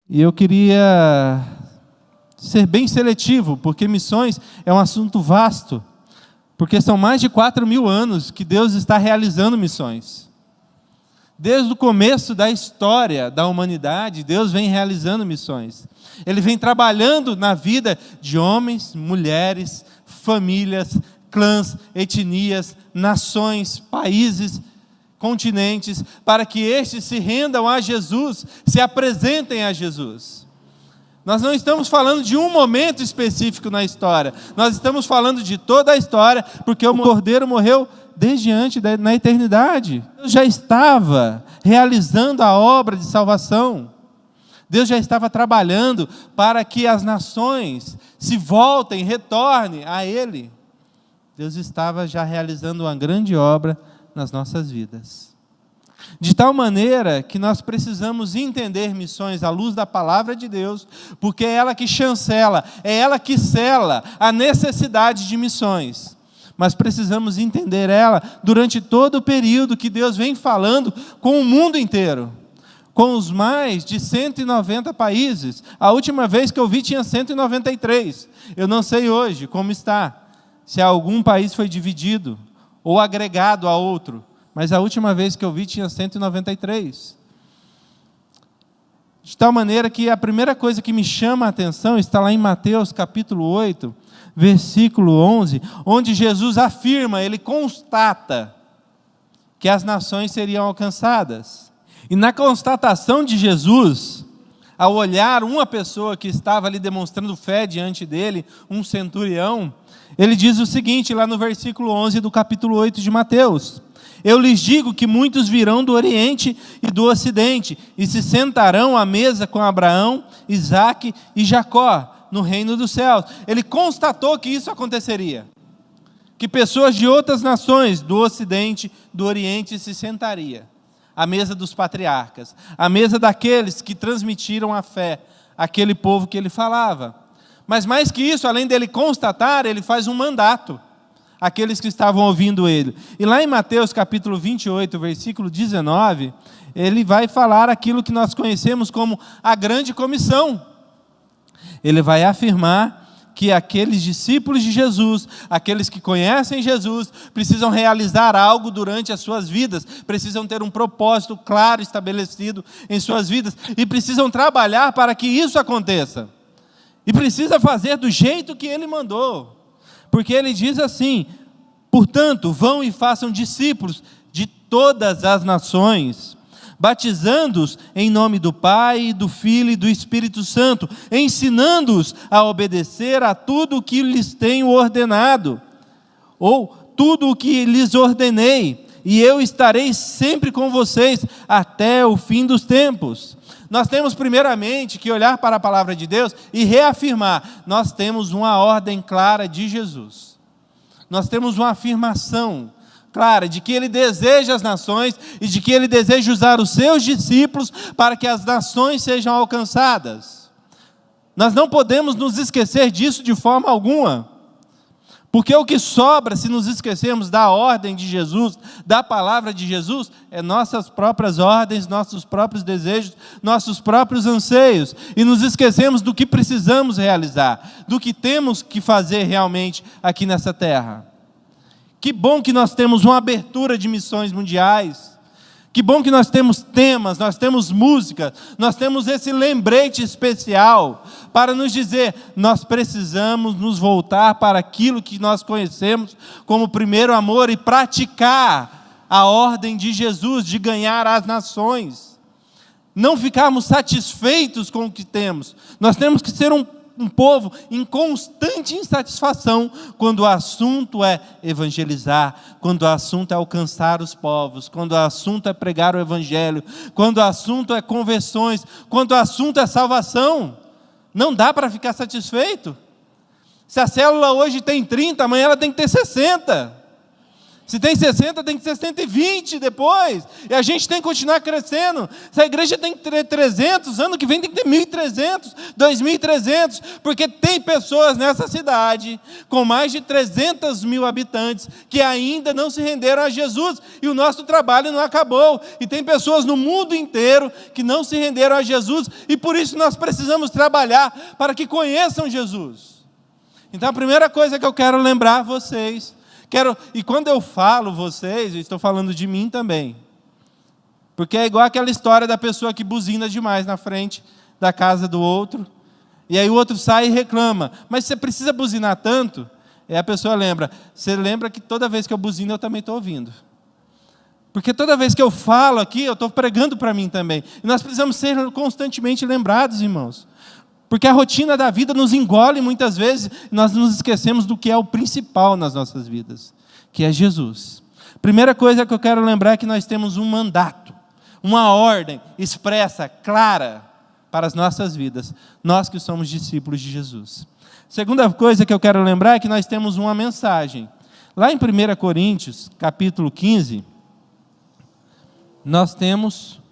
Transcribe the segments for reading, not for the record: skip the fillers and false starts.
E eu queria ser bem seletivo, porque missões é um assunto vasto, porque são mais de 4.000 anos que Deus está realizando missões. Desde o começo da história da humanidade, Deus vem realizando missões. Ele vem trabalhando na vida de homens, mulheres, famílias, clãs, etnias, nações, países, continentes, para que estes se rendam a Jesus, se apresentem a Jesus. Nós não estamos falando de um momento específico na história, nós estamos falando de toda a história, porque o Cordeiro morreu desde antes, na eternidade. Deus já estava realizando a obra de salvação. Deus já estava trabalhando para que as nações se voltem, retornem a Ele. Deus estava já realizando uma grande obra nas nossas vidas. De tal maneira que nós precisamos entender missões à luz da palavra de Deus, porque é ela que chancela, é ela que sela a necessidade de missões. Mas precisamos entender ela durante todo o período que Deus vem falando com o mundo inteiro, com os mais de 190 países. A última vez que eu vi tinha 193. Eu não sei hoje como está, se algum país foi dividido ou agregado a outro, mas a última vez que eu vi tinha 193. De tal maneira que a primeira coisa que me chama a atenção está lá em Mateus capítulo 8, versículo 11, onde Jesus afirma, ele constata que as nações seriam alcançadas. E na constatação de Jesus, ao olhar uma pessoa que estava ali demonstrando fé diante dele, um centurião, ele diz o seguinte, lá no versículo 11 do capítulo 8 de Mateus: eu lhes digo que muitos virão do Oriente e do Ocidente, e se sentarão à mesa com Abraão, Isaque e Jacó, no reino dos céus. Ele constatou que isso aconteceria, que pessoas de outras nações, do Ocidente, do Oriente, se sentariam à mesa dos patriarcas, à mesa daqueles que transmitiram a fé, àquele povo que ele falava. Mas mais que isso, além dele constatar, ele faz um mandato àqueles que estavam ouvindo ele. E lá em Mateus capítulo 28, versículo 19, ele vai falar aquilo que nós conhecemos como a grande comissão. Ele vai afirmar que aqueles discípulos de Jesus, aqueles que conhecem Jesus, precisam realizar algo durante as suas vidas, precisam ter um propósito claro estabelecido em suas vidas, e precisam trabalhar para que isso aconteça. E precisa fazer do jeito que ele mandou. Porque ele diz assim: portanto, vão e façam discípulos de todas as nações, batizando-os em nome do Pai, do Filho e do Espírito Santo, ensinando-os a obedecer a tudo o que lhes tenho ordenado, ou tudo o que lhes ordenei, e eu estarei sempre com vocês até o fim dos tempos. Nós temos primeiramente que olhar para a palavra de Deus e reafirmar, nós temos uma ordem clara de Jesus. Nós temos uma afirmação clara de que Ele deseja as nações e de que Ele deseja usar os seus discípulos para que as nações sejam alcançadas. Nós não podemos nos esquecer disso de forma alguma. Porque o que sobra, se nos esquecermos da ordem de Jesus, da palavra de Jesus, é nossas próprias ordens, nossos próprios desejos, nossos próprios anseios. E nos esquecemos do que precisamos realizar, do que temos que fazer realmente aqui nessa terra. Que bom que nós temos uma abertura de missões mundiais. Que bom que nós temos temas, nós temos música, nós temos esse lembrete especial para nos dizer, nós precisamos nos voltar para aquilo que nós conhecemos como primeiro amor e praticar a ordem de Jesus de ganhar as nações. Não ficarmos satisfeitos com o que temos, nós temos que ser um povo em constante insatisfação quando o assunto é evangelizar, quando o assunto é alcançar os povos, quando o assunto é pregar o evangelho, quando o assunto é conversões, quando o assunto é salvação. Não dá para ficar satisfeito. Se a célula hoje tem 30, amanhã ela tem que ter 60. Se tem 60, tem que ser 120 depois. E a gente tem que continuar crescendo. Se a igreja tem que ter 300, ano que vem tem que ter 1.300, 2.300. Porque tem pessoas nessa cidade, com mais de 300 mil habitantes, que ainda não se renderam a Jesus. E o nosso trabalho não acabou. E tem pessoas no mundo inteiro que não se renderam a Jesus. E por isso nós precisamos trabalhar para que conheçam Jesus. Então a primeira coisa que eu quero lembrar vocês, e quando eu falo vocês, eu estou falando de mim também. Porque é igual aquela história da pessoa que buzina demais na frente da casa do outro, e aí o outro sai e reclama. Mas você precisa buzinar tanto? E a pessoa lembra. Você lembra que toda vez que eu buzino, eu também estou ouvindo. Porque toda vez que eu falo aqui, eu estou pregando para mim também. E nós precisamos ser constantemente lembrados, irmãos. Porque a rotina da vida nos engole muitas vezes, e nós nos esquecemos do que é o principal nas nossas vidas, que é Jesus. Primeira coisa que eu quero lembrar é que nós temos um mandato, uma ordem expressa, clara, para as nossas vidas, nós que somos discípulos de Jesus. Segunda coisa que eu quero lembrar é que nós temos uma mensagem. Lá em 1 Coríntios, capítulo 15, nós temos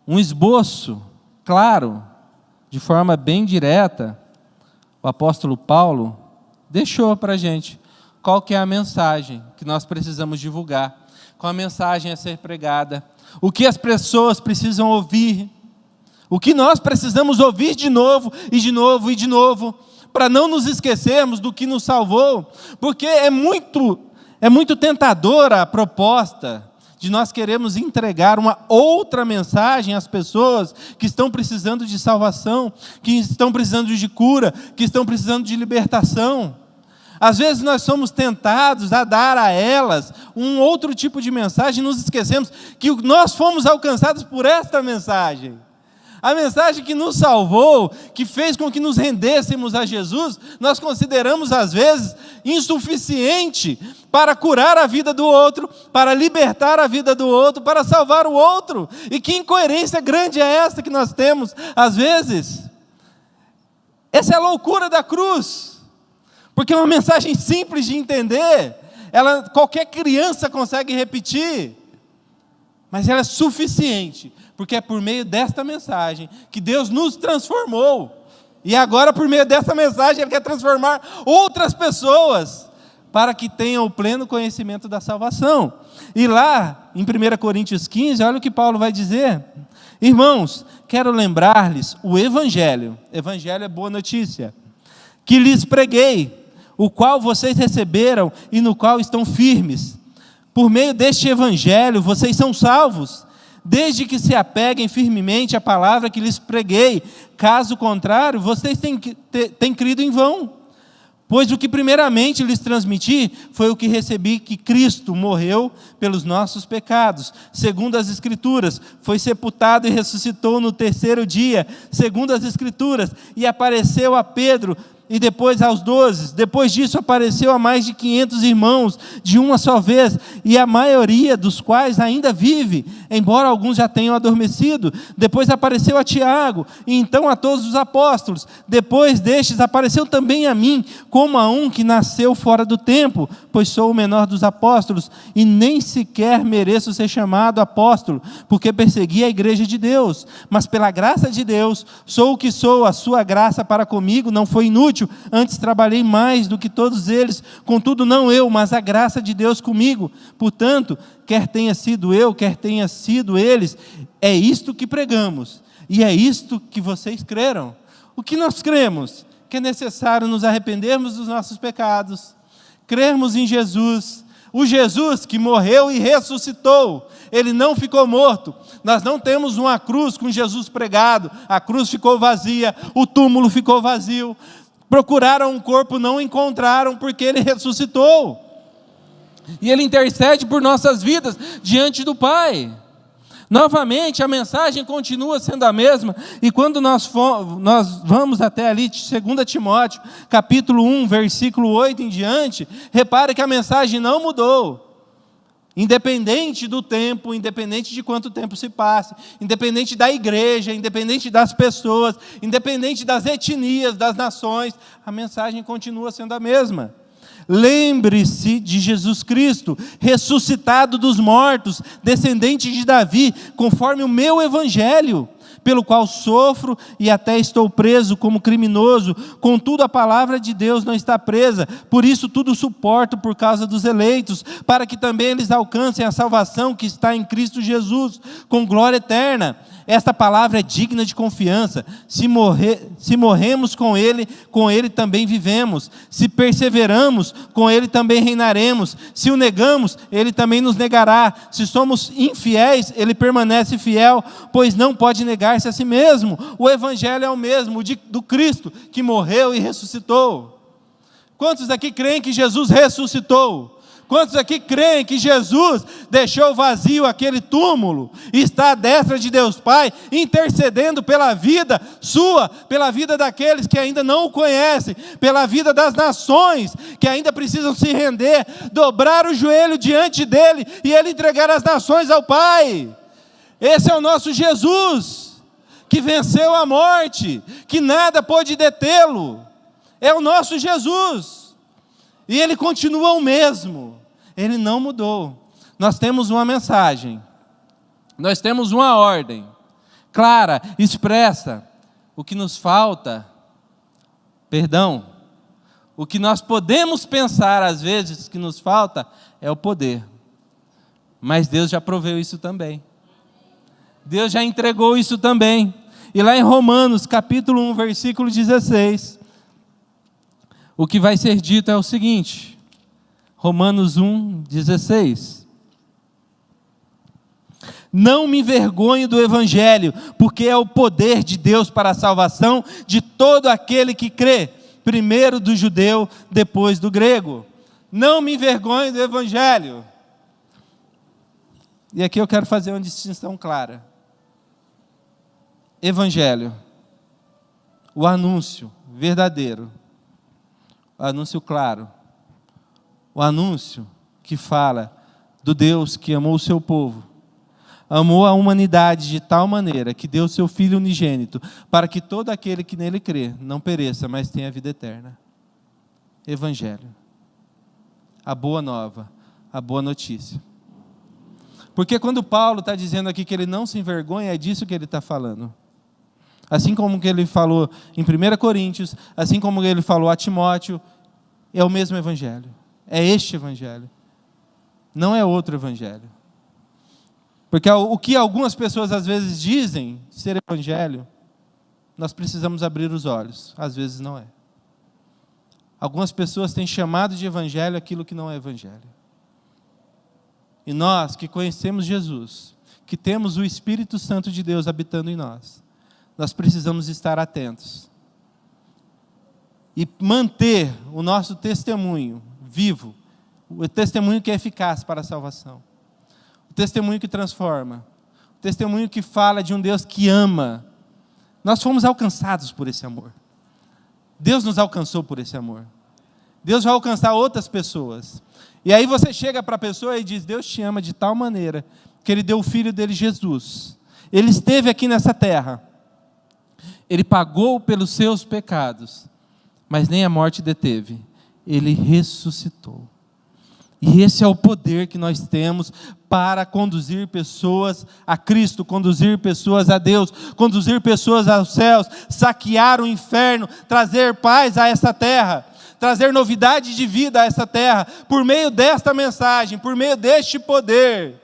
um esboço claro, de forma bem direta, o apóstolo Paulo deixou para a gente qual que é a mensagem que nós precisamos divulgar, qual a mensagem a ser pregada, o que as pessoas precisam ouvir, o que nós precisamos ouvir de novo, e de novo, e de novo, para não nos esquecermos do que nos salvou, porque é muito tentadora a proposta de nós queremos entregar uma outra mensagem às pessoas que estão precisando de salvação, que estão precisando de cura, que estão precisando de libertação. Às vezes nós somos tentados a dar a elas um outro tipo de mensagem, e nos esquecemos que nós fomos alcançados por esta mensagem. A mensagem que nos salvou, que fez com que nos rendêssemos a Jesus, nós consideramos às vezes insuficiente para curar a vida do outro, para libertar a vida do outro, para salvar o outro. E que incoerência grande é essa que nós temos às vezes? Essa é a loucura da cruz, porque é uma mensagem simples de entender, qualquer criança consegue repetir, mas ela é suficiente, porque é por meio desta mensagem que Deus nos transformou, e agora por meio dessa mensagem Ele quer transformar outras pessoas, para que tenham o pleno conhecimento da salvação. E lá em 1 Coríntios 15, olha o que Paulo vai dizer: irmãos, quero lembrar-lhes o Evangelho é boa notícia, que lhes preguei, o qual vocês receberam e no qual estão firmes. Por meio deste Evangelho vocês são salvos, desde que se apeguem firmemente à palavra que lhes preguei. Caso contrário, vocês têm crido em vão. Pois o que primeiramente lhes transmiti foi o que recebi, que Cristo morreu pelos nossos pecados, segundo as Escrituras, foi sepultado e ressuscitou no terceiro dia, segundo as Escrituras, e apareceu a Pedro, e depois aos 12, depois disso apareceu a mais de 500 irmãos, de uma só vez, e a maioria dos quais ainda vive, embora alguns já tenham adormecido. Depois apareceu a Tiago, e então a todos os apóstolos. Depois destes apareceu também a mim, como a um que nasceu fora do tempo, pois sou o menor dos apóstolos, e nem sequer mereço ser chamado apóstolo, porque persegui a igreja de Deus. Mas pela graça de Deus, sou o que sou, a sua graça para comigo não foi inútil, antes trabalhei mais do que todos eles, contudo não eu, mas a graça de Deus comigo. Portanto, quer tenha sido eu, quer tenha sido eles, é isto que pregamos, e é isto que vocês creram. O que nós cremos? Que é necessário nos arrependermos dos nossos pecados, crermos em Jesus, o Jesus que morreu e ressuscitou. Ele não ficou morto. Nós não temos uma cruz com Jesus pregado, a cruz ficou vazia, o túmulo ficou vazio. Procuraram um corpo, não encontraram, porque Ele ressuscitou, e Ele intercede por nossas vidas diante do Pai. Novamente, a mensagem continua sendo a mesma, e quando nós vamos até ali, 2 Timóteo, capítulo 1, versículo 8 em diante, repare que a mensagem não mudou. Independente do tempo, independente de quanto tempo se passe, independente da igreja, independente das pessoas, independente das etnias, das nações, a mensagem continua sendo a mesma. Lembre-se de Jesus Cristo, ressuscitado dos mortos, descendente de Davi, conforme o meu evangelho, pelo qual sofro e até estou preso como criminoso. Contudo, a palavra de Deus não está presa, por isso tudo suporto por causa dos eleitos, para que também eles alcancem a salvação que está em Cristo Jesus, com glória eterna. Esta palavra é digna de confiança. Se morremos com Ele também vivemos. Se perseveramos, com Ele também reinaremos. Se o negamos, Ele também nos negará. Se somos infiéis, Ele permanece fiel, pois não pode negar-se a si mesmo. O Evangelho é o mesmo, do Cristo, que morreu e ressuscitou. Quantos aqui creem que Jesus ressuscitou? Quantos aqui creem que Jesus deixou vazio aquele túmulo e está à destra de Deus Pai, intercedendo pela vida sua, pela vida daqueles que ainda não o conhecem, pela vida das nações que ainda precisam se render, dobrar o joelho diante dele e ele entregar as nações ao Pai? Esse é o nosso Jesus, que venceu a morte, que nada pôde detê-lo. É o nosso Jesus. E Ele continua o mesmo, Ele não mudou. Nós temos uma mensagem, nós temos uma ordem clara, expressa. O que nos falta, o que nós podemos pensar às vezes que nos falta é o poder. Mas Deus já proveu isso também. Deus já entregou isso também. E lá em Romanos capítulo 1, versículo 16... o que vai ser dito é o seguinte, Romanos 1, 16. Não me envergonho do Evangelho, porque é o poder de Deus para a salvação de todo aquele que crê, primeiro do judeu, depois do grego. Não me envergonho do Evangelho. E aqui eu quero fazer uma distinção clara. Evangelho, o anúncio verdadeiro, o anúncio claro, o anúncio que fala do Deus que amou o seu povo, amou a humanidade de tal maneira que deu o seu Filho unigênito, para que todo aquele que nele crê não pereça, mas tenha vida eterna. Evangelho, a boa nova, a boa notícia. Porque quando Paulo está dizendo aqui que ele não se envergonha, é disso que ele está falando. Assim como que ele falou em 1 Coríntios, assim como ele falou a Timóteo, é o mesmo Evangelho. É este Evangelho. Não é outro Evangelho. Porque o que algumas pessoas às vezes dizem ser Evangelho, nós precisamos abrir os olhos. Às vezes não é. Algumas pessoas têm chamado de Evangelho aquilo que não é Evangelho. E nós que conhecemos Jesus, que temos o Espírito Santo de Deus habitando em nós, nós precisamos estar atentos e manter o nosso testemunho vivo, o testemunho que é eficaz para a salvação, o testemunho que transforma, o testemunho que fala de um Deus que ama. Nós fomos alcançados por esse amor. Deus nos alcançou por esse amor. Deus vai alcançar outras pessoas. E aí você chega para a pessoa e diz: Deus te ama de tal maneira que Ele deu o Filho dele, Jesus. Ele esteve aqui nessa terra. Ele pagou pelos seus pecados, mas nem a morte deteve. Ele ressuscitou. E esse é o poder que nós temos para conduzir pessoas a Cristo, conduzir pessoas a Deus, conduzir pessoas aos céus, saquear o inferno, trazer paz a essa terra, trazer novidade de vida a essa terra, por meio desta mensagem, por meio deste poder.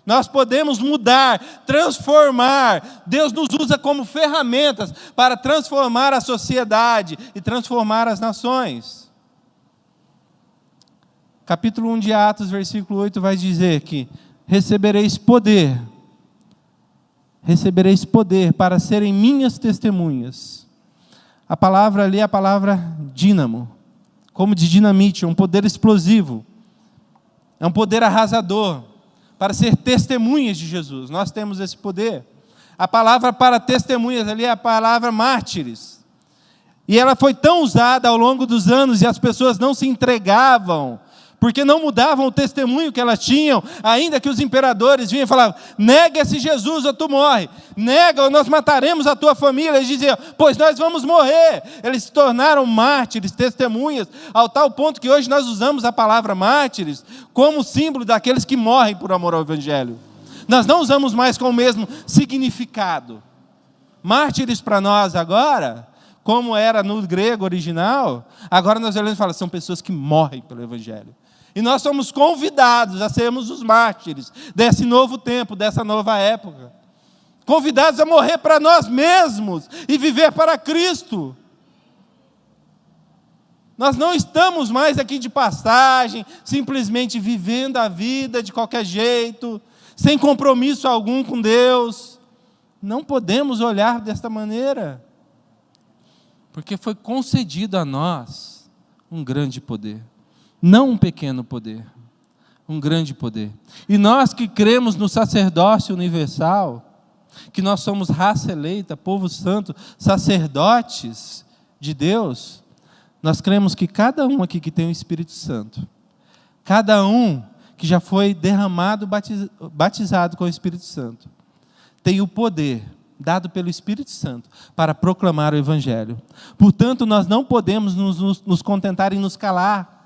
Nós podemos mudar, transformar. Deus nos usa como ferramentas para transformar a sociedade e transformar as nações. Capítulo 1 de Atos, versículo 8, vai dizer que recebereis poder para serem minhas testemunhas. A palavra ali é a palavra dínamo, como de dinamite, um poder explosivo, é um poder arrasador, para ser testemunhas de Jesus. Nós temos esse poder. A palavra para testemunhas ali é a palavra mártires. E ela foi tão usada ao longo dos anos e as pessoas não se entregavam porque não mudavam o testemunho que elas tinham, ainda que os imperadores vinham e falavam: nega esse Jesus ou tu morre, nega ou nós mataremos a tua família. Eles diziam: pois nós vamos morrer. Eles se tornaram mártires, testemunhas, ao tal ponto que hoje nós usamos a palavra mártires como símbolo daqueles que morrem por amor ao Evangelho. Nós não usamos mais com o mesmo significado. Mártires para nós agora, como era no grego original, agora nós olhamos e falamos: são pessoas que morrem pelo Evangelho. E nós somos convidados a sermos os mártires desse novo tempo, dessa nova época. Convidados a morrer para nós mesmos e viver para Cristo. Nós não estamos mais aqui de passagem, simplesmente vivendo a vida de qualquer jeito, sem compromisso algum com Deus. Não podemos olhar desta maneira, porque foi concedido a nós um grande poder. Não um pequeno poder, um grande poder. E nós que cremos no sacerdócio universal, que nós somos raça eleita, povo santo, sacerdotes de Deus, nós cremos que cada um aqui que tem o Espírito Santo, cada um que já foi derramado, batizado com o Espírito Santo, tem o poder dado pelo Espírito Santo para proclamar o Evangelho. Portanto, nós não podemos nos contentar em nos calar.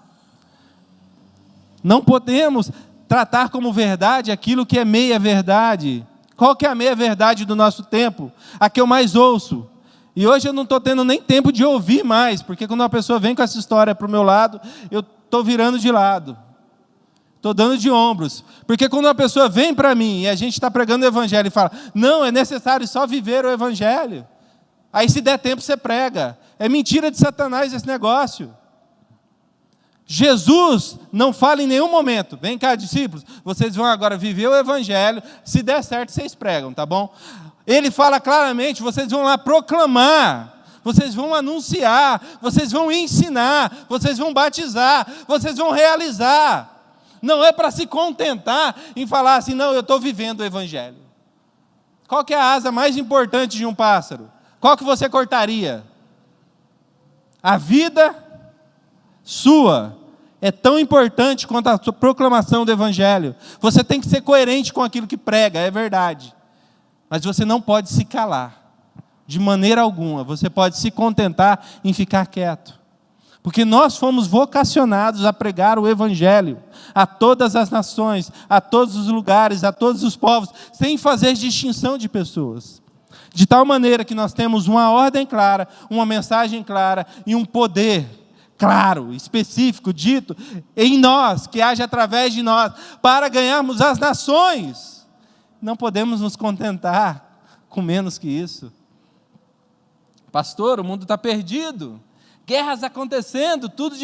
Não podemos tratar como verdade aquilo que é meia-verdade. Qual que é a meia-verdade do nosso tempo? A que eu mais ouço. E hoje eu não estou tendo nem tempo de ouvir mais, porque quando uma pessoa vem com essa história para o meu lado, eu estou virando de lado. Estou dando de ombros. Porque quando uma pessoa vem para mim e a gente está pregando o Evangelho e fala: não, é necessário só viver o Evangelho. Aí se der tempo você prega. É mentira de Satanás esse negócio. Jesus não fala em nenhum momento: vem cá, discípulos, vocês vão agora viver o Evangelho, se der certo vocês pregam, tá bom? Ele fala claramente: vocês vão lá proclamar, vocês vão anunciar, vocês vão ensinar, vocês vão batizar, vocês vão realizar. Não é para se contentar em falar assim: não, eu estou vivendo o Evangelho. Qual que é a asa mais importante de um pássaro? Qual que você cortaria? A vida sua é tão importante quanto a sua proclamação do Evangelho. Você tem que ser coerente com aquilo que prega, é verdade. Mas você não pode se calar, de maneira alguma. Você pode se contentar em ficar quieto. Porque nós fomos vocacionados a pregar o Evangelho a todas as nações, a todos os lugares, a todos os povos, sem fazer distinção de pessoas. De tal maneira que nós temos uma ordem clara, uma mensagem clara e um poder claro, específico, dito em nós, que age através de nós, para ganharmos as nações. Não podemos nos contentar com menos que isso. Pastor, o mundo está perdido, guerras acontecendo, tudo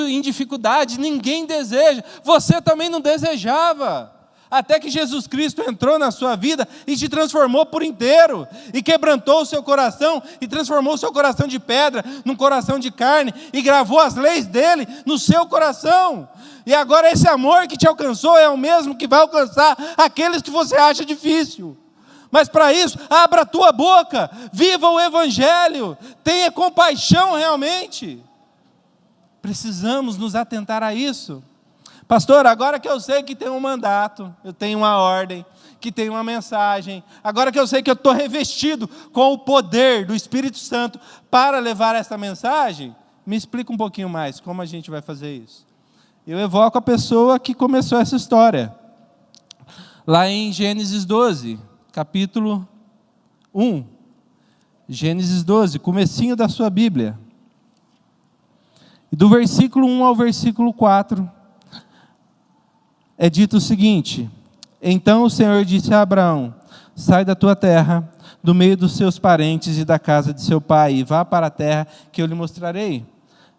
em dificuldade, ninguém deseja. Você também não desejava, até que Jesus Cristo entrou na sua vida e te transformou por inteiro, e quebrantou o seu coração, e transformou o seu coração de pedra num coração de carne, e gravou as leis dele no seu coração. E agora esse amor que te alcançou é o mesmo que vai alcançar aqueles que você acha difícil. Mas para isso, abra a tua boca, viva o Evangelho, tenha compaixão realmente. Precisamos nos atentar a isso. Pastor, agora que eu sei que tem um mandato, eu tenho uma ordem, que tem uma mensagem, agora que eu sei que eu estou revestido com o poder do Espírito Santo para levar essa mensagem, me explica um pouquinho mais como a gente vai fazer isso. Eu evoco a pessoa que começou essa história. Lá em Gênesis 12, capítulo 1. Gênesis 12, comecinho da sua Bíblia. E do versículo 1 ao versículo 4, é dito o seguinte: então o Senhor disse a Abraão: sai da tua terra, do meio dos seus parentes e da casa de seu pai, e vá para a terra que eu lhe mostrarei.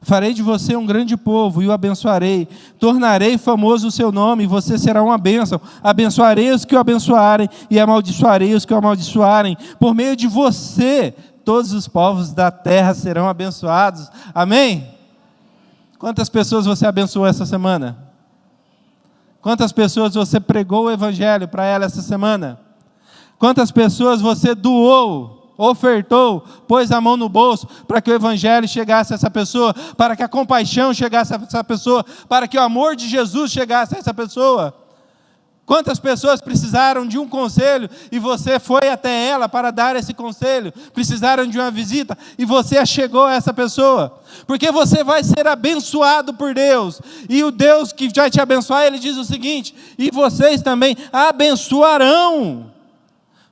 Farei de você um grande povo e o abençoarei. Tornarei famoso o seu nome e você será uma bênção. Abençoarei os que o abençoarem e amaldiçoarei os que o amaldiçoarem. Por meio de você, todos os povos da terra serão abençoados. Amém? Quantas pessoas você abençoou essa semana? Quantas pessoas você pregou o Evangelho para ela essa semana? Quantas pessoas você doou ofertou, pôs a mão no bolso para que o evangelho chegasse a essa pessoa, para que a compaixão chegasse a essa pessoa, para que o amor de Jesus chegasse a essa pessoa? Quantas pessoas precisaram de um conselho e você foi até ela para dar esse conselho? Precisaram de uma visita e você chegou a essa pessoa? Porque você vai ser abençoado por Deus. E o Deus que vai te abençoar, Ele diz o seguinte: e vocês também abençoarão.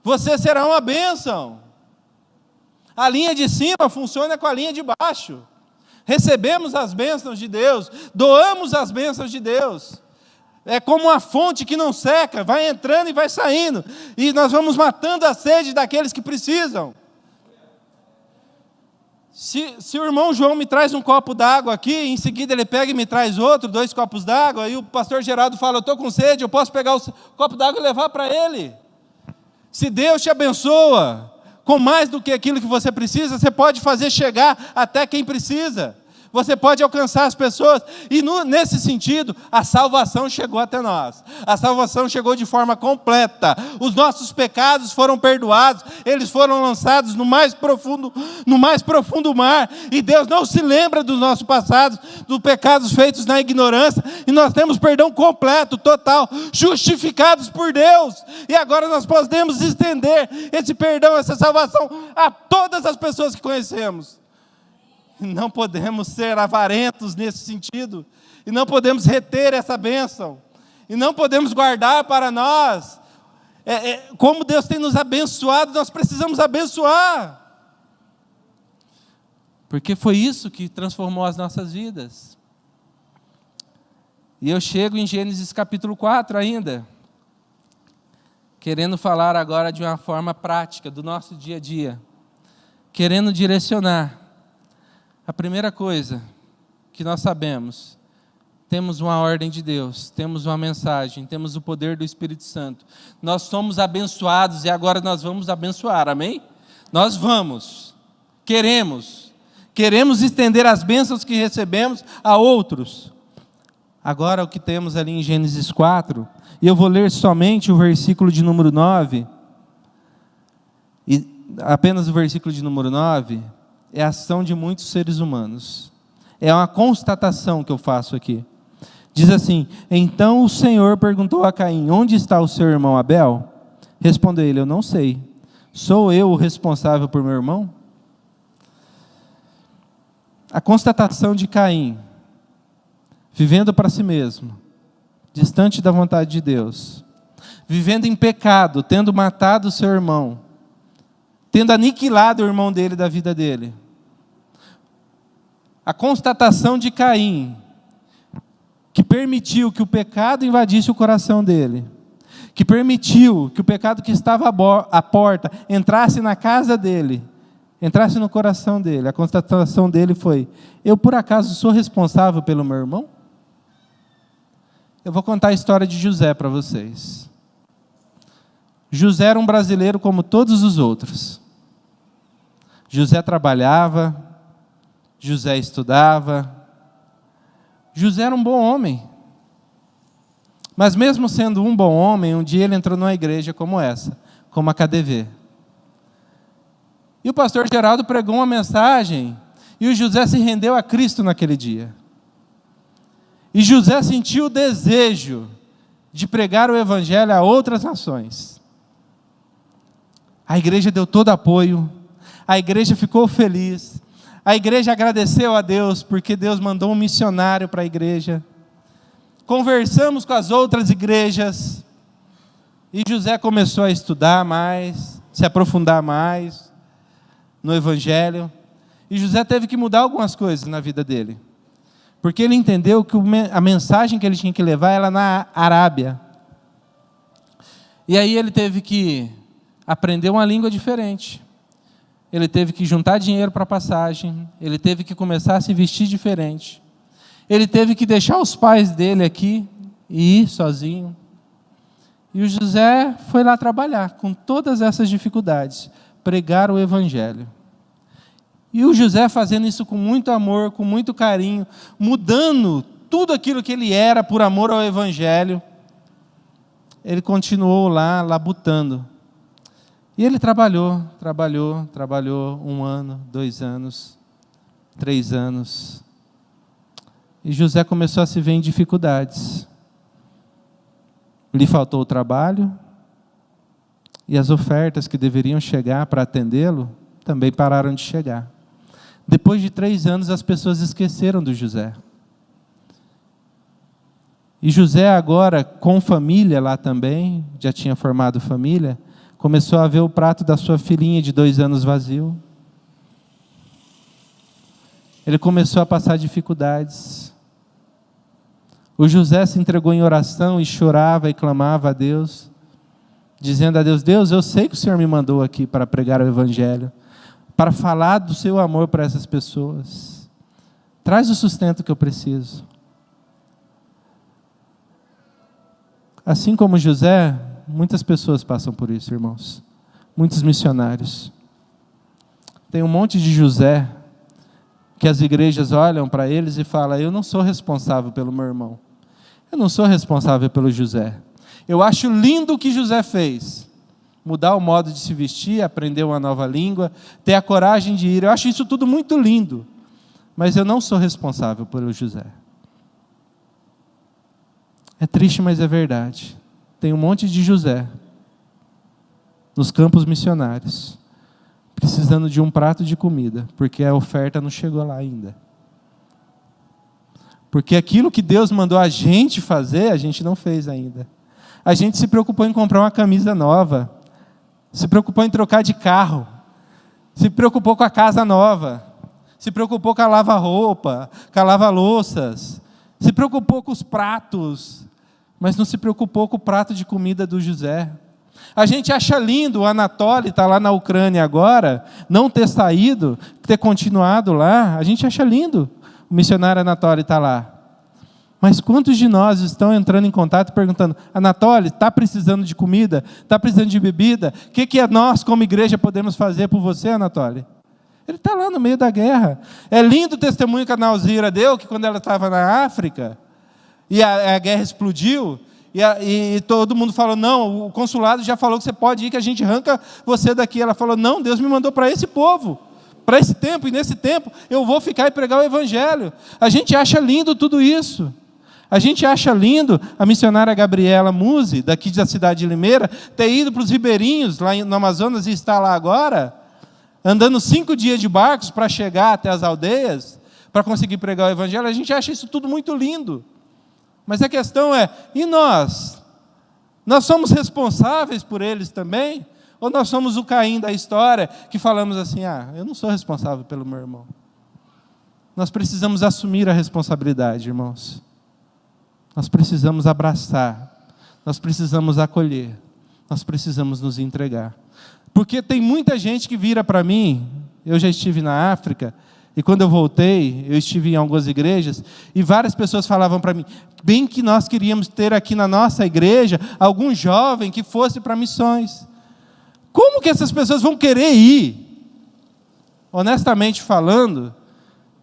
Você será uma bênção. A linha de cima funciona com a linha de baixo. Recebemos as bênçãos de Deus, doamos as bênçãos de Deus. É como uma fonte que não seca, vai entrando e vai saindo. E nós vamos matando a sede daqueles que precisam. Se o irmão João me traz um copo d'água aqui, em seguida ele pega e me traz outro, 2 copos d'água, e o pastor Geraldo fala: eu estou com sede, eu posso pegar o copo d'água e levar para ele. Se Deus te abençoa com mais do que aquilo que você precisa, você pode fazer chegar até quem precisa. Você pode alcançar as pessoas, e nesse sentido, a salvação chegou até nós. A salvação chegou de forma completa. Os nossos pecados foram perdoados, eles foram lançados no mais profundo mar, e Deus não se lembra dos nossos passados, dos pecados feitos na ignorância, e nós temos perdão completo, total, justificados por Deus, e agora nós podemos estender esse perdão, essa salvação a todas as pessoas que conhecemos. Não podemos ser avarentos nesse sentido, e não podemos reter essa bênção, e não podemos guardar para nós. Como Deus tem nos abençoado, nós precisamos abençoar, porque foi isso que transformou as nossas vidas. E eu chego em Gênesis capítulo 4 ainda, querendo falar agora de uma forma prática do nosso dia a dia, querendo direcionar. A primeira coisa que nós sabemos, temos uma ordem de Deus, temos uma mensagem, temos o poder do Espírito Santo. Nós somos abençoados e agora nós vamos abençoar, amém? Nós vamos, queremos estender as bênçãos que recebemos a outros. Agora o que temos ali em Gênesis 4, e eu vou ler somente o versículo de número 9, e apenas o versículo de número 9, é a ação de muitos seres humanos. É uma constatação que eu faço aqui. Diz assim: então o Senhor perguntou a Caim: onde está o seu irmão Abel? Respondeu ele: eu não sei. Sou eu o responsável por meu irmão? A constatação de Caim, vivendo para si mesmo, distante da vontade de Deus, vivendo em pecado, tendo matado o seu irmão, tendo aniquilado o irmão dele da vida dele. A constatação de Caim, que permitiu que o pecado invadisse o coração dele, que permitiu que o pecado que estava à porta entrasse na casa dele, entrasse no coração dele. A constatação dele foi: eu por acaso sou responsável pelo meu irmão? Eu vou contar a história de José para vocês. José era um brasileiro como todos os outros. José trabalhava, José estudava, José era um bom homem. Mas mesmo sendo um bom homem, um dia ele entrou numa igreja como essa, como a KDV. E o pastor Geraldo pregou uma mensagem, e o José se rendeu a Cristo naquele dia. E José sentiu o desejo de pregar o evangelho a outras nações. A igreja deu todo apoio, a igreja ficou feliz, a igreja agradeceu a Deus, porque Deus mandou um missionário para a igreja. Conversamos com as outras igrejas, e José começou a estudar mais, se aprofundar mais no evangelho, e José teve que mudar algumas coisas na vida dele, porque ele entendeu que a mensagem que ele tinha que levar era na Arábia, e aí ele teve que aprender uma língua diferente, ele teve que juntar dinheiro para passagem, ele teve que começar a se vestir diferente, ele teve que deixar os pais dele aqui e ir sozinho. E o José foi lá trabalhar com todas essas dificuldades, pregar o evangelho. E o José fazendo isso com muito amor, com muito carinho, mudando tudo aquilo que ele era por amor ao evangelho, ele continuou lá labutando. E ele trabalhou 1 ano, 2 anos, 3 anos. E José começou a se ver em dificuldades. Lhe faltou o trabalho, e as ofertas que deveriam chegar para atendê-lo também pararam de chegar. Depois de 3 anos, as pessoas esqueceram do José. E José agora, com família lá também, já tinha formado família, começou a ver o prato da sua filhinha de 2 anos vazio. Ele começou a passar dificuldades. O José se entregou em oração e chorava e clamava a Deus, dizendo a Deus: Deus, eu sei que o Senhor me mandou aqui para pregar o Evangelho, para falar do seu amor para essas pessoas. Traz o sustento que eu preciso. Assim como José, muitas pessoas passam por isso, irmãos. Muitos missionários. Tem um monte de José que as igrejas olham para eles e falam: eu não sou responsável pelo meu irmão. Eu não sou responsável pelo José. Eu acho lindo o que José fez. Mudar o modo de se vestir, aprender uma nova língua, ter a coragem de ir. Eu acho isso tudo muito lindo. Mas eu não sou responsável pelo José. É triste, mas é verdade. Tem um monte de José nos campos missionários, precisando de um prato de comida, porque a oferta não chegou lá ainda. Porque aquilo que Deus mandou a gente fazer, a gente não fez ainda. A gente se preocupou em comprar uma camisa nova, se preocupou em trocar de carro, se preocupou com a casa nova, se preocupou com a lava-roupa, com a lava-louças, se preocupou com os pratos, mas não se preocupou com o prato de comida do José. A gente acha lindo o Anatoly estar lá na Ucrânia agora, não ter saído, ter continuado lá. A gente acha lindo o missionário Anatoly estar lá. Mas quantos de nós estão entrando em contato perguntando: Anatoly, está precisando de comida? Está precisando de bebida? O que nós, como igreja, podemos fazer por você, Anatoly? Ele está lá no meio da guerra. É lindo o testemunho que a Nauzira deu, que quando ela estava na África, e a guerra explodiu, e todo mundo falou: não, o consulado já falou que você pode ir, que a gente arranca você daqui. Ela falou: não, Deus me mandou para esse povo, para esse tempo, e nesse tempo eu vou ficar e pregar o Evangelho. A gente acha lindo tudo isso. A gente acha lindo a missionária Gabriela Musi, daqui da cidade de Limeira, ter ido para os ribeirinhos, lá no Amazonas, e estar lá agora, andando 5 dias de barcos para chegar até as aldeias, para conseguir pregar o Evangelho. A gente acha isso tudo muito lindo. Mas a questão é: e nós? Nós somos responsáveis por eles também? Ou nós somos o Caim da história, que falamos assim: eu não sou responsável pelo meu irmão? Nós precisamos assumir a responsabilidade, irmãos. Nós precisamos abraçar, nós precisamos acolher, nós precisamos nos entregar. Porque tem muita gente que vira para mim. Eu já estive na África, e quando eu voltei, eu estive em algumas igrejas, e várias pessoas falavam para mim: bem que nós queríamos ter aqui na nossa igreja algum jovem que fosse para missões. Como que essas pessoas vão querer ir? Honestamente falando,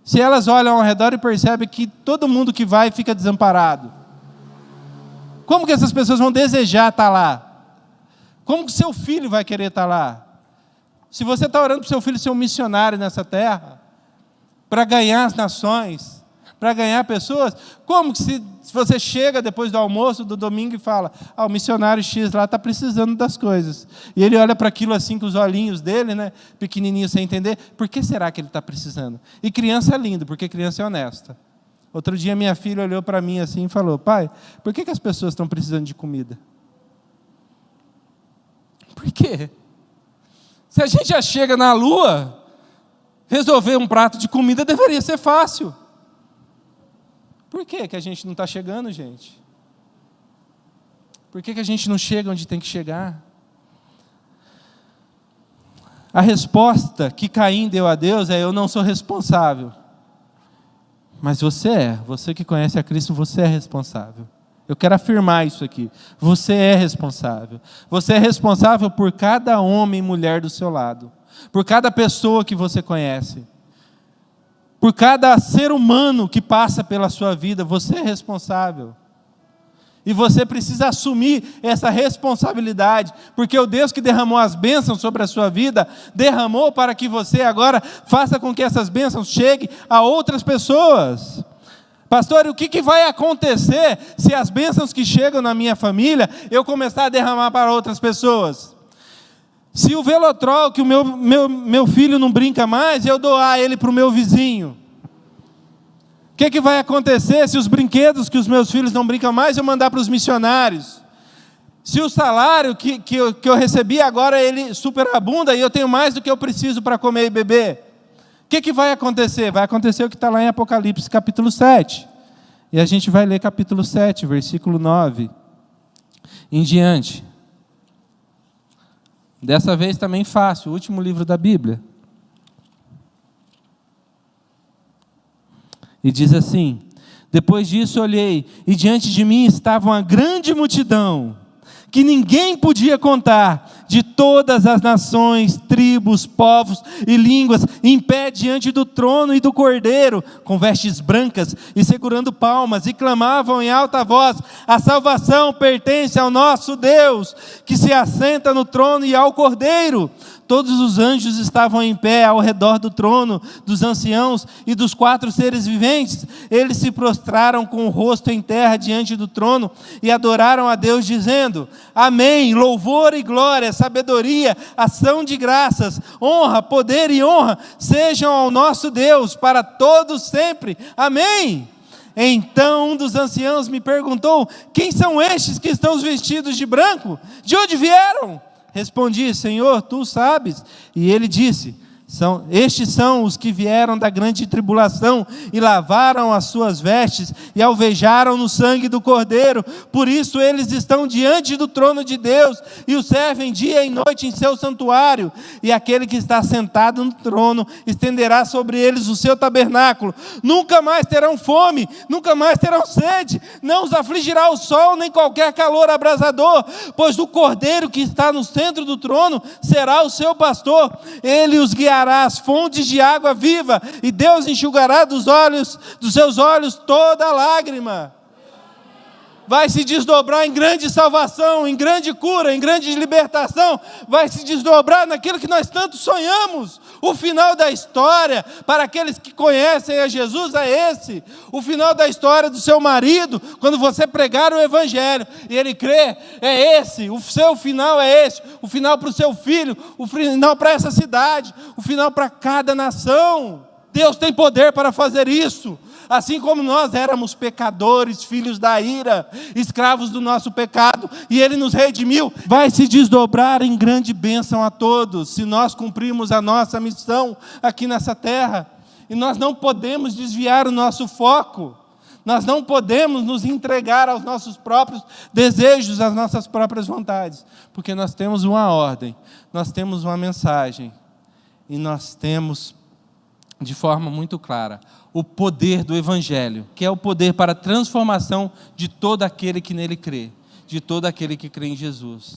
se elas olham ao redor e percebem que todo mundo que vai fica desamparado. Como que essas pessoas vão desejar estar lá? Como que seu filho vai querer estar lá? Se você está orando para o seu filho ser um missionário nessa terra, para ganhar as nações, para ganhar pessoas, como que se você chega depois do almoço, do domingo, e fala: o missionário X lá está precisando das coisas. E ele olha para aquilo assim com os olhinhos dele, né, pequenininho, sem entender, por que será que ele está precisando? E criança é lindo, porque criança é honesta. Outro dia minha filha olhou para mim assim e falou: pai, por que as pessoas estão precisando de comida? Por quê? Se a gente já chega na Lua, resolver um prato de comida deveria ser fácil. Por que a gente não está chegando, gente? Por que a gente não chega onde tem que chegar? A resposta que Caim deu a Deus é: eu não sou responsável. Mas você que conhece a Cristo, você é responsável. Eu quero afirmar isso aqui. Você é responsável. Você é responsável por cada homem e mulher do seu lado, por cada pessoa que você conhece, por cada ser humano que passa pela sua vida. Você é responsável. E você precisa assumir essa responsabilidade, porque o Deus que derramou as bênçãos sobre a sua vida, derramou para que você agora faça com que essas bênçãos cheguem a outras pessoas. Pastor, e o que vai acontecer se as bênçãos que chegam na minha família, eu começar a derramar para outras pessoas? Se o Velotrol, que o meu filho não brinca mais, eu doar ele para o meu vizinho, o que vai acontecer se os brinquedos que os meus filhos não brincam mais, eu mandar para os missionários? Se o salário que eu recebi agora, ele superabunda e eu tenho mais do que eu preciso para comer e beber, o que vai acontecer? Vai acontecer o que está lá em Apocalipse capítulo 7. E a gente vai ler capítulo 7, versículo 9 em diante. Dessa vez também fácil, o último livro da Bíblia. E diz assim: depois disso olhei, e diante de mim estava uma grande multidão, que ninguém podia contar, de todas as nações, tribos, povos e línguas, em pé diante do trono e do Cordeiro, com vestes brancas e segurando palmas, e clamavam em alta voz: a salvação pertence ao nosso Deus, que se assenta no trono, e ao Cordeiro. Todos os anjos estavam em pé ao redor do trono, dos anciãos e dos 4 seres viventes. Eles se prostraram com o rosto em terra diante do trono e adoraram a Deus, dizendo: amém, louvor e glória, sabedoria, ação de graças, honra, poder e honra sejam ao nosso Deus para todos sempre. Amém. Então um dos anciãos me perguntou: quem são estes que estão vestidos de branco? De onde vieram? Respondi: Senhor, tu sabes. E ele disse: estes são os que vieram da grande tribulação e lavaram as suas vestes e alvejaram no sangue do Cordeiro. Por isso eles estão diante do trono de Deus e o servem dia e noite em seu santuário. E aquele que está sentado no trono estenderá sobre eles o seu tabernáculo. Nunca mais terão fome, nunca mais terão sede, não os afligirá o sol nem qualquer calor abrasador, pois o Cordeiro que está no centro do trono será o seu pastor. Ele os guiará às fontes de água viva, e Deus enxugará dos seus olhos toda lágrima. Vai se desdobrar em grande salvação, em grande cura, em grande libertação. Vai se desdobrar naquilo que nós tanto sonhamos. O final da história, para aqueles que conhecem a Jesus, é esse. O final da história do seu marido, quando você pregar o Evangelho e ele crê, é esse. O seu final é esse. O final para o seu filho, o final para essa cidade, o final para cada nação. Deus tem poder para fazer isso. Assim como nós éramos pecadores, filhos da ira, escravos do nosso pecado, e Ele nos redimiu, vai se desdobrar em grande bênção a todos, se nós cumprirmos a nossa missão aqui nessa terra. E nós não podemos desviar o nosso foco, nós não podemos nos entregar aos nossos próprios desejos, às nossas próprias vontades, porque nós temos uma ordem, nós temos uma mensagem, e nós temos, de forma muito clara, o poder do Evangelho, que é o poder para a transformação de todo aquele que nele crê, de todo aquele que crê em Jesus.